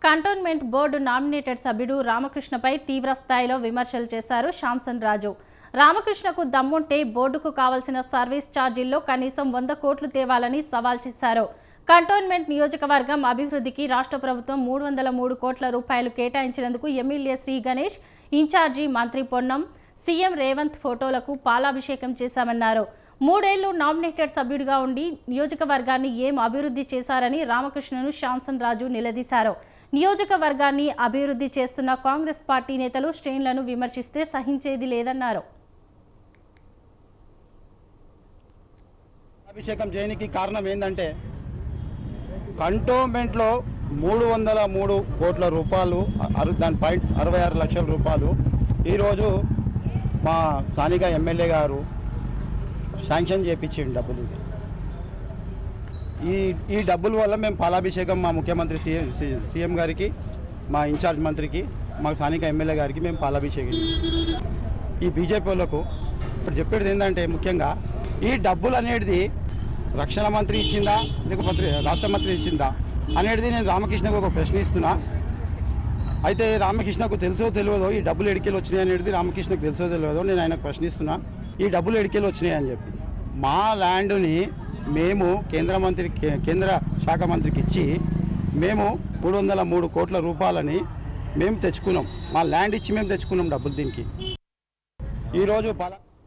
Cantonment board nominated సభ్యుడు రామకృష్ణపై తీవ్ర స్థాయిలో విమర్శలు చేశారు శాంసన్ రాజు. రామకృష్ణకు దమ్ముంటే బోర్డుకు కావాల్సిన సర్వీస్ ఛార్జీల్లో కనీసం 100 కోట్లు తేవాలని సవాల్ చేశారు. కంటోన్మెంట్ నియోజకవర్గం అభివృద్ధికి రాష్ట్ర ప్రభుత్వం 303 కోట్ల రూపాయలు కేటాయించినందుకు ఎమ్మెల్యే శ్రీ గణేష్, ఇన్ఛార్జి మంత్రి పొన్నం, సీఎం రేవంత్ ఫోటోలకు పాలాభిషేకం చేశామన్నారు. 3 ఏళ్లు నామినేటెడ్ సభ్యుడిగా ఉండి నియోజకవర్గాన్ని ఏం అభివృద్ధి చేశారని రామకృష్ణను శాంసన్ రాజు నిలదీశారు. నియోజకవర్గాన్ని అభివృద్ధి చేస్తున్న కాంగ్రెస్ పార్టీ నేతలు శ్రేణులను విమర్శిస్తే సహించేది లేదన్నారు. అభిషేకం చేయడానికి కారణం ఏంటంటే కంటోన్మెంట్లో 303 కోట్ల రూపాయలు, దాని 66 లక్షల రూపాయలు ఈరోజు మా స్థానిక ఎమ్మెల్యే గారు శాంక్షన్ చేయించిండు డబ్బులు. ఈ డబ్బుల వల్ల మేము పాలాభిషేకం మా ముఖ్యమంత్రి సీఎం గారికి, మా ఇన్ఛార్జ్ మంత్రికి, మా స్థానిక ఎమ్మెల్యే గారికి మేము పాలాభిషేకం. ఈ బీజేపీ వాళ్ళకు ఇప్పుడు చెప్పేది ఏంటంటే ముఖ్యంగా ఈ డబ్బులు అనేది రక్షణ మంత్రి ఇచ్చిందా లేకపోతే రాష్ట్ర మంత్రి ఇచ్చిందా అనేది నేను రామకృష్ణకు ఒక ప్రశ్న ఇస్తున్నా. అయితే రామకృష్ణకు తెలుసో తెలియదో ఈ డబ్బులు ఎడికెళ్ళి వచ్చినాయి అనేది రామకృష్ణకు తెలుసో తెలియదో నేను ఆయనకు ప్రశ్నిస్తున్నా. ఈ డబ్బులు ఎడికెళ్ళి వచ్చినాయి అని చెప్పి మా ల్యాండ్ని మేము కేంద్ర శాఖ మంత్రికి ఇచ్చి మేము 303 కోట్ల రూపాయలని మేము తెచ్చుకున్నాం. మా ల్యాండ్ ఇచ్చి మేము తెచ్చుకున్నాం డబ్బులు. దీనికి ఈరోజు